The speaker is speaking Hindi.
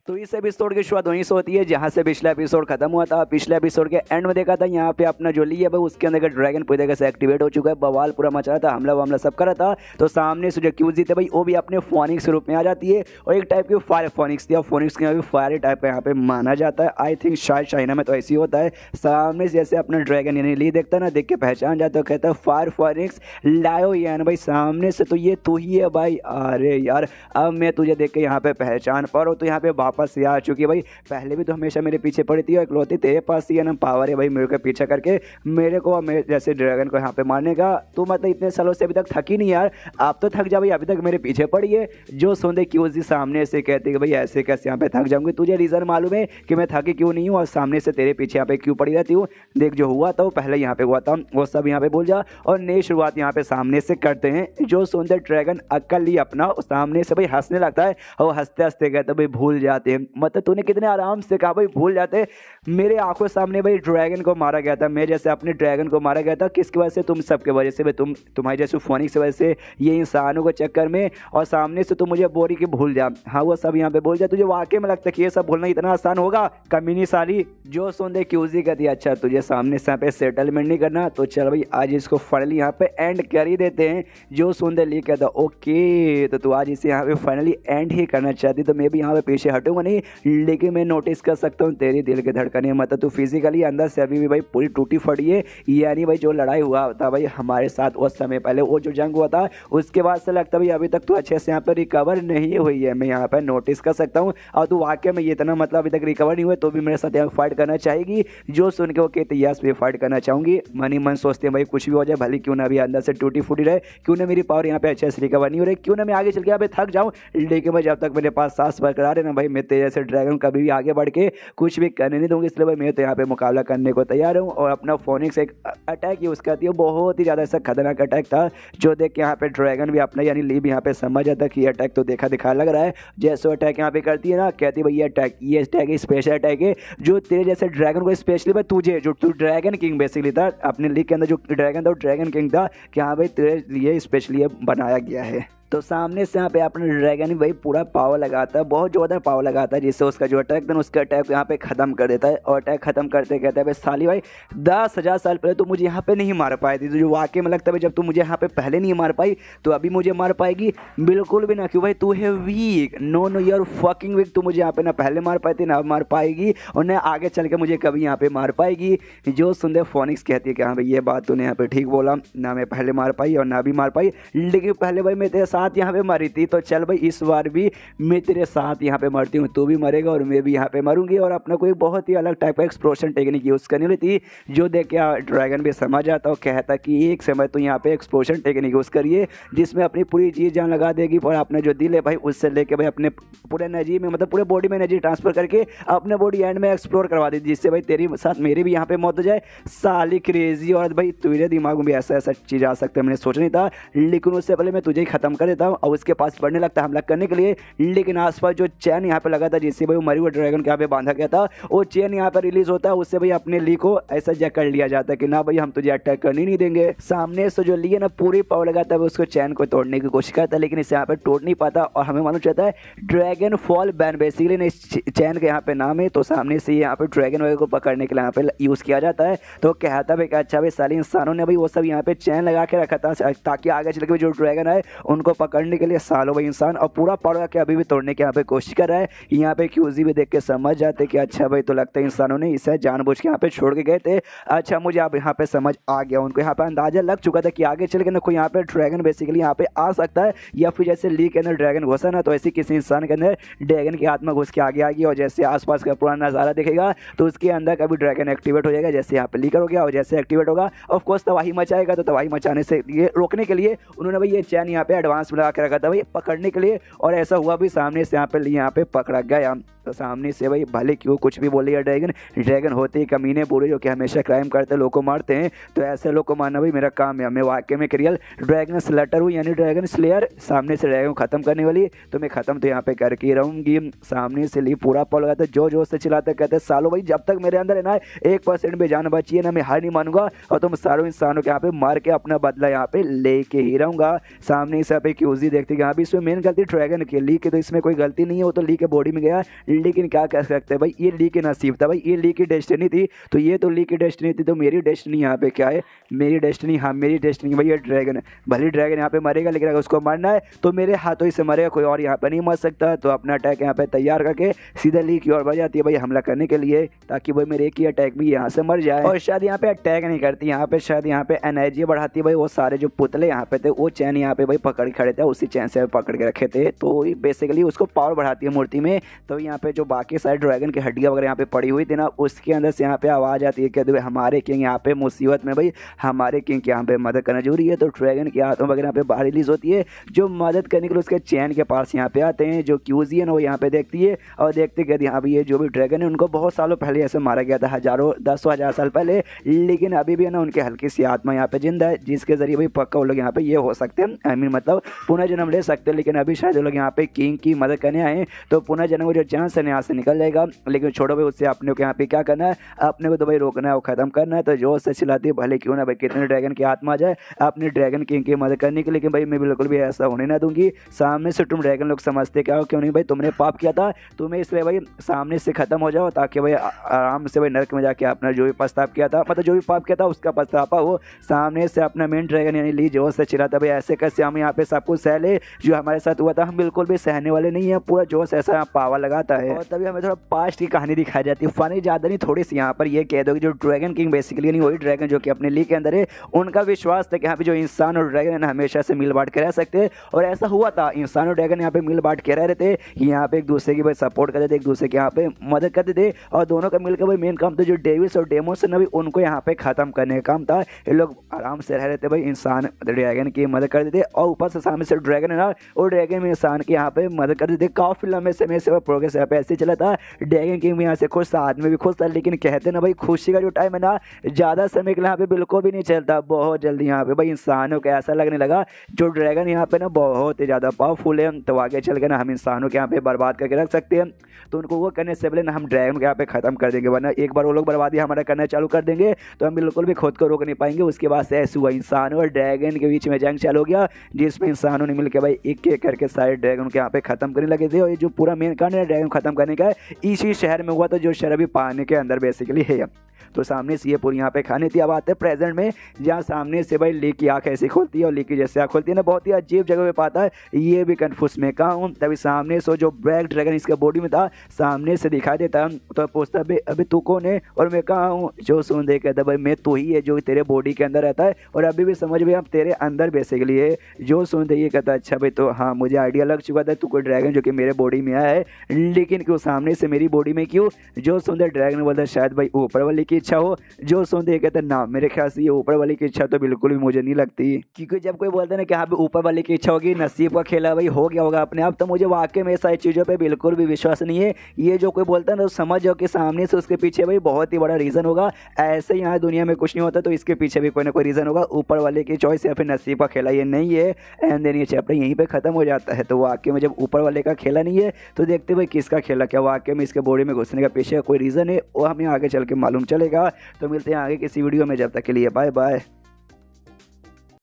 तो इस एपिसोड की शुरुआत वहीं से होती है जहां से पिछला एपिसोड खत्म हुआ था। पिछले एपिसोड के एंड में देखा था यहाँ पे अपना जो ली है भाई उसके अंदर का ड्रैगन पूरी तरीके से एक्टिवेट हो चुका है, बवाल पूरा मचा रहा था, हमला वमला सब कर रहा था। तो सामने से जो क्यूजी थे भाई वो भी अपने फोनिक्स रूप में आ जाती है और एक टाइप की फायर फोनिक्स थी और फोनिक्स के भी फायर टाइप का यहाँ पे माना जाता है। आई थिंक शायद चाइना में तो ऐसी होता है। सामने से जैसे अपना ड्रैगन यानी ली देखता है ना, देख के पहचान जाता है, कहता है फायर फोनिक्स लाओ यान भाई सामने से, तो ये तू ही है भाई। अरे यार अब मैं तुझे देख के यहाँ पे पहचान पा रहा हूँ, तो यहाँ पे वापस से आ चुकी है भाई। पहले भी तो हमेशा मेरे पीछे पड़ी थी और इकलौती तेरे पास ही है ना पावर है भाई मेरे को पीछा करके मेरे को मेरे जैसे ड्रैगन को यहाँ पे मारने का। तो मतलब इतने सालों से अभी तक थकी नहीं यार, आप तो थक जा भाई, अभी तक मेरे पीछे पड़ी है। जो सोंदे क्यूजी सामने से कहती है कि भाई ऐसे कैसे यहाँ पे थक जाऊंगी, तुझे रीज़न मालूम है कि मैं थकी क्यों नहीं हूँ और सामने से तेरे पीछे यहाँ पे क्यों पड़ी रहती हूँ। देख जो हुआ था वो पहले यहाँ पे हुआ था, वो सब यहाँ पे भूल जा और नई शुरुआत यहाँ पे सामने से करते हैं। जो सोंदे ड्रैगन अक्ल ली अपना सामने से भाई हंसने लगता है और हंसते हंसते कहते भाई भूल जाते हैं। मतलब तूने कितने आराम से कहा भाई भूल जाते। मेरे आंखों सामने भाई ड्रैगन को मारा गया था, मैं जैसे अपने ड्रैगन को मारा गया था किसकी वजह से, तुम सबके वजह से भाई, तुम्हारी जैसे फोनिक्स की वजह से, ये इंसानों के चक्कर में। और सामने से तुम मुझे बोरी के भूल जा, हाँ वो सब यहाँ पे भूल जा। तुझे वाकई में लगता है कि ये सब भूलना इतना आसान होगा कमीनी साली। जो सोंदे क्यूजी कहती है अच्छा तुझे सामने से यहाँ पे सेटलमेंट नहीं करना तो चल भाई आज इसको फाइनली यहाँ पे एंड कर ही देते हैं। जो सोंदे ली कहता ओके तो तू आज इसे यहाँ पे फाइनली एंड ही करना चाहती, तो मैं भी यहाँ पे पीछे हटूंगा नहीं, लेकिन मैं नोटिस कर सकता हूँ तेरी दिल के धड़कने, मतलब तू फिजिकली अंदर से अभी भी भाई पूरी टूटी फटी है। यानी भाई जो लड़ाई हुआ था भाई हमारे साथ उस समय पहले, वो जो जंग हुआ था उसके बाद से लगता भाई अभी तक तू अच्छे से यहाँ पर रिकवर नहीं हुई है, मैं यहाँ पर नोटिस कर सकता हूँ। और तू वाकई में ये इतना मतलब अभी तक रिकवर नहीं हुए तो भी मेरे साथ यहाँ फाइट करना चाहेगी। जो सुन के वो कहते यस भी फाइट करना चाहूँगी। मन ही मन सोचते हैं भाई कुछ भी हो जाए भले क्यों ना अभी अंदर से टूटी फूटी रहे, क्यों ना मेरी पावर यहाँ पे अच्छे से रिकवर नहीं हो रही, क्यों ना मैं आगे चल के यहाँ पे थक जाऊँ, लेकिन भाई जब तक मेरे पास सांस बरकरार है ना भाई मैं तेरे जैसे ड्रैगन कभी भी आगे बढ़ के कुछ भी करने नहीं दूंगी। इसलिए भाई मैं तो यहाँ पे मुकाबला करने को तैयार हूँ। और अपना फोनिक्स एक अटैक यूज़ करती है, बहुत ही ज़्यादा ऐसा खतरनाक अटैक था जो देख के यहाँ पे ड्रैगन भी अपना यानी ली भी यहाँ पे समझ जाता कि ये अटैक तो देखा दिखा लग रहा है। जैसे अटैक यहाँ पे करती है ना, कहती है भाई ये अटैक स्पेशल अटैक है जो तेरे जैसे ड्रैगन को स्पेशली भाई तुझे, जो तू ड्रैगन किंग बेसिकली था अपने लीग के अंदर, जो ड्रैगन था वो ड्रैगन किंग था कि हाँ भाई तेरे लिए स्पेशली बनाया गया है। तो सामने से यहाँ पे अपना ड्रैगन भाई पूरा पावर लगाता है, बहुत जोरदार पावर लगाता है, जिससे उसका जो अटैक था उसका अटैक यहाँ पे खत्म कर देता है। और अटैक खत्म करते कहता है भाई साली भाई 10,000 साल पहले तो मुझे यहाँ पे नहीं मार पाई थी, तो जो वाकई में लगता है जब तू मुझे यहाँ पे पहले नहीं मार पाई तो अभी मुझे मार पाएगी, बिल्कुल भी ना। क्यों भाई तू है weak, no no your fucking weak, तू मुझे यहाँ पे ना पहले मार पाई थी ना अब मार पाएगी और ना आगे चल के मुझे कभी यहाँ पे मार पाएगी। जो सुंदर फोनिक्स कहती है कि हाँ भाई ये बात तूने यहाँ पे ठीक बोला, ना मैं पहले मार पाई और ना भी मार पाई, लेकिन पहले भाई मैं तेरे साथ यहाँ पे मारी थी, तो चल भाई इस बार भी मैं तेरे साथ यहाँ पे मरती हूँ, तू भी मरेगा और मैं भी यहाँ पे मरूंगी। और अपना कोई बहुत ही अलग टाइप का एक्सप्लोशन टेक्निक यूज़ करनी होती थी, जो देख के ड्रैगन भी समझ आता और कहता कि एक समय तो यहाँ पे एक्सप्लोशन टेक्निक यूज़ करिए जिसमें अपनी पूरी चीज़ जान लगा देगी और अपना जो दिल है भाई उससे लेके भाई अपने पूरे एनर्जी में मतलब पूरे बॉडी में एनर्जी ट्रांसफर करके अपने बॉडी एंड में एक्सप्लोर करवा दी, जिससे भाई तेरी साथ मेरी भी यहाँ पे मौत हो जाए। साली क्रेजी औरत भाई, तेरे दिमाग में भी ऐसा ऐसा चीज़ आ सकता है, मैंने सोचा नहीं था, लेकिन उससे पहले मैं तुझे ही खत्म कर देता हूँ और उसके पास बढ़ने लगता है हमला करने के लिए। लेकिन आसपास जो चैन यहाँ पे लगा था जिससे भाई वो मरी हुए ड्रैगन के यहाँ पे बांधा गया था, वो चैन यहाँ पे रिलीज होता है, उससे भाई अपने ली को ऐसा जैक कर लिया जाता है कि ना भाई हम तुझे अटैक करने नहीं देंगे। सामने से जो ली है ना पूरी पावर लगाता है उसको चैन को तोड़ने की कोशिश करता है, लेकिन इसे यहाँ पे तोड़ नहीं पाता और हमें मालूम चलता है ड्रैगन फॉल बैन बेसिकली इस चैन के यहाँ पे नाम है। तो सामने से यहाँ पे ड्रैगन वगैरह को पकड़ने के लिए यहाँ पे यूज़ किया जाता है। तो कहता भाई अच्छा भाई साले इंसानों ने भाई वो सब यहाँ पे चैन लगा के रखा था ताकि आगे चल के जो ड्रैगन है उनको पकड़ने के लिए सालों भाई इंसान और पूरा पावर के अभी भी तोड़ने की यहाँ पे कोशिश कर रहा है। यहाँ पे क्यूजी भी देख के समझ जाते कि अच्छा भाई तो लगता है इंसानों ने इसे जानबूझ के यहाँ पे छोड़ के गए थे। अच्छा मुझे अब यहाँ पे समझ आ गया, उनको यहाँ पे अंदाजा लग चुका था कि आगे चल के ना कोई यहाँ पे ड्रैगन बेसिकली यहाँ पे आ सकता है, या फिर जैसे ली के अंदर ड्रैगन घुसा ना तो ऐसे किसी इंसान के अंदर ड्रैगन की आत्मा घुस के आगे आ गई और जैसे आसपास का पूरा नज़ारा दिखेगा तो उसके अंदर कभी ड्रैगन एक्टिवेट हो जाएगा, जैसे यहाँ पे लीकर हो गया और जैसे एक्टिवेट होगा ऑफकोर्स तबाही मचाएगा। तो तबाही मचाने से ये रोकने के लिए उन्होंने भाई ये चैन यहाँ पे एडवांस में लगा के रखा था भाई पकड़ने के लिए, और ऐसा हुआ भी सामने से यहाँ पे पकड़ा गया। तो सामने से भाई भले क्यों कुछ भी बोले ड्रैगन होते ही कमीने पूरे जो कि हमेशा क्राइम करते लोग को मारते हैं, तो ऐसे लोग को मारना भाई मेरा काम है। मैं वाकई में रियल ड्रैगन स्लेटर हूँ यानी ड्रैगन स्लेयर, सामने से ड्रैगन खत्म करने वाली, तो मैं खत्म तो यहाँ पे करके ही रहूँगी। सामने से ली पूरा पल लगाते जो जोश से चिल्लाते कहते सालों भाई जब तक मेरे अंदर है ना 1% भी जान बची है ना मैं हार नहीं मानूंगा और तुम सारों इंसानों के यहाँ पे मार के अपना बदला यहाँ पे लेके ही रहूँगा। सामने से पे क्यूजी देखती कि यहाँ भी इसमें मेन गलती ड्रैगन की, ली की तो इसमें कोई गलती नहीं है, वो तो ली के बॉडी में गया लेकिन क्या कह सकते हैं भाई, ये ली की नसीब था भाई, ये ली की डेस्टिनी थी। तो ये तो ली की डेस्टिनी थी, तो मेरी डेस्टिनी यहाँ पे क्या है, मेरी डेस्टिनी, हाँ मेरी डेस्टिनी भाई ये ड्रैगन है। भले ड्रैगन यहाँ पे मरेगा, लेकिन अगर उसको मरना है तो मेरे हाथों ही से मरेगा, कोई और यहाँ पे नहीं मर सकता। तो अपना अटैक यहाँ पे तैयार करके सीधा ली की ओर बढ़ जाती है भाई हमला करने के लिए, ताकि भाई मेरे एक ही अटैक भी यहाँ से मर जाए। और शायद यहाँ पे अटैक नहीं करती, यहाँ पे शायद यहाँ पे एनर्जी बढ़ाती है भाई। वो सारे जो पुतले यहाँ पे थे वो चैन यहाँ पे भाई पकड़ खड़े थे, उसी चैन से पकड़ के रखे थे, तो बेसिकली उसको पावर बढ़ाती है मूर्ति में। तो यहाँ पे जो बाकी सारे ड्रैगन की हड्डियाँ वगैरह यहाँ पे पड़ी हुई थी ना, उसके अंदर से यहाँ पे आवाज़ आती है कि भाई हमारे किंग यहाँ पे मुसीबत में, भाई हमारे किंग की यहाँ पे मदद करना जरूरी है। तो ड्रैगन की आत्मा वगैरह यहाँ पे बाहर रिलीज होती है, जो मदद करने के लिए उसके चैन के पास यहाँ पे आते हैं। जो क्यूजी है ना वो यहाँ पे देखती है और देखते कहती है हाँ भाई ये जो भी ड्रैगन है उनको बहुत सालों पहले ऐसे मारा गया था, हजारों 10,000 साल पहले, लेकिन अभी भी है ना उनकी हल्की सी आत्मा यहाँ पे जिंदा है, जिसके जरिए भाई पक्का वो लोग यहाँ पे ये हो सकते हैं, आई मीन मतलब पुनर्जन्म ले सकते हैं। लेकिन अभी शायद वो लोग यहाँ पे किंग की मदद करने आए, तो पुनर्जन्म को जो चांस है यहाँ से निकल जाएगा। लेकिन छोड़ो भाई, उससे अपने को यहाँ पे क्या करना है, अपने को तो भाई रोकना है, वो खत्म करना है। तो जोर से चिल्लाती है भले क्यों ना भाई कितने ड्रैगन की आत्मा आ जाए अपने ड्रैगन किंग की मदद करने के लिए, लेकिन भाई मैं बिल्कुल भी ऐसा होने ना दूंगी। सामने से तुम ड्रैगन लोग समझते क्या हो, क्यों नहीं भाई तुमने पाप किया था, तुम्हें इसलिए भाई सामने से खत्म हो जाओ, ताकि भाई आराम से भाई नरक में जाके अपना जो भी पछतावा किया था, मतलब जो भी पाप किया था उसका पछतावा हो। सामने से अपना मेन ड्रैगन यानी ली जोर से चिल्लाता भाई ऐसे कैसे हम यहाँ पे सब कुछ सह ले, जो हमारे साथ हुआ था हम बिल्कुल भी सहने वाले नहीं है, पूरा जोश ऐसा पावर लगाता है। और तभी हमें थोड़ा पास्ट की कहानी दिखाई जाती है, फनी ज़्यादा नहीं थोड़ी सी। यहाँ पर ये कह दो कि जो ड्रैगन किंग बेसिकली नहीं वही ड्रैगन जो कि अपने ली के अंदर है, उनका विश्वास था कि यहाँ पे जो इंसान और ड्रैगन है ना हमेशा से मिल बांट के रह सकते हैं। और ऐसा हुआ था, इंसान और ड्रैगन यहाँ पे मिल बांट के रह रहे थे, यहाँ पे एक दूसरे की भाई सपोर्ट करते थे, एक दूसरे के यहाँ पे मदद करते थे, और दोनों का मिलकर भाई मेन काम था जो डेविस और डेमोस ना भी उनको यहाँ पे खत्म करने का काम था। ये लोग आराम से रह रहे थे भाई, इंसान ड्रैगन की मदद करते थे, और ऊपर से सामने से ड्रैगन है ना और ड्रैगन में इंसान की यहाँ पे मदद करते थे। काफी लंबे समय से प्रोग्रेस यहाँ पे ऐसे चला था, ड्रैगन किंग भी यहाँ से खुश था, आदमी भी खुश था। लेकिन कहते ना भाई खुशी का जो टाइम है ना ज़्यादा समय के लिए यहाँ पे बिल्कुल भी नहीं चलता, बहुत जल्दी यहाँ पे भाई इंसानों को ऐसा लगने लगा जो ड्रैगन यहाँ पे ना बहुत ही ज़्यादा पावरफुल है, तो आगे चल के ना हम इंसानों के यहाँ पे बर्बाद करके रख सकते हैं। तो उनको वो करने से पहले ना हम ड्रैगन को यहाँ पे खत्म कर देंगे, वरना एक बार वो लोग बर्बादी हमारा करना चालू कर देंगे तो हम बिल्कुल भी खुद को रोक नहीं पाएंगे। उसके बाद से ऐसे हुआ इंसानों और ड्रैगन के बीच में जंग चालू हो गया, जिसमें इंसानों ने मिलकर भाई एक एक करके सारे ड्रैगन के यहाँ पे खत्म करने लगे थे। और ये जो पूरा मेन कारण है ड्रैगन खत्म करने का है इसी शहर में हुआ था, जो शहर अभी पानी के अंदर बेसिकली है। तो सामने से ये पूरी यहाँ पे खानी थी। अब आते हैं प्रेजेंट में, जहाँ सामने से भाई ली की आँख ऐसी खोलती है और ली की जैसे आँख खोलती है ना, बहुत ही अजीब जगह पे पाता है, ये भी कन्फ्यूज में कहा हूँ। तभी सामने से जो ब्लैक ड्रैगन इसके बॉडी में था सामने से दिखाई देता, तो पूछता अभी तू कौन है, और मैं कहा हूँ जो सुन दे कहता भाई मैं तू ही है जो तेरे बॉडी के अंदर रहता है, और अभी भी समझ भाई हम तेरे अंदर बेसिकली है। जो सुन दे ये कहता अच्छा भाई, तो हाँ मुझे आइडिया लग चुका था तू कोई ड्रैगन जो कि मेरे बॉडी में आया है, लेकिन क्यों सामने से मेरी बॉडी में क्यों। जो सुन दे ड्रैगन बोलता शायद भाई ऊपर वाले की इच्छा हो। जो सुन दे कहते ना मेरे ख्याल से ये ऊपर वाले की इच्छा तो बिल्कुल भी मुझे नहीं लगती, क्योंकि जब कोई बोलता है ना कि हाँ ऊपर वाले की इच्छा होगी, नसीब का खेला भाई हो गया होगा अपने आप, तो मुझे वाकई में सारी चीज़ों पे बिल्कुल भी विश्वास नहीं है। ये जो कोई बोलता है ना तो समझ जाओ कि सामने से उसके पीछे भाई बहुत ही बड़ा रीज़न होगा। ऐसे यहाँ दुनिया में कुछ नहीं होता, तो इसके पीछे भी कोई ना कोई रीज़न होगा, ऊपर वाले की चॉइस या फिर नसीब का खेला ये नहीं है। एंड देन ये चैप्टर यहीं पर खत्म हो जाता है। तो वाकई में जब ऊपर वाले का खेला नहीं है तो देखते भाई किसका खेला, क्या वाकई में इसके बॉडी में घुसने का पीछे कोई रीज़न है, वो हमें आगे चल के मालूम चलेगा। तो मिलते हैं आगे किसी वीडियो में, जब तक के लिए बाय बाय।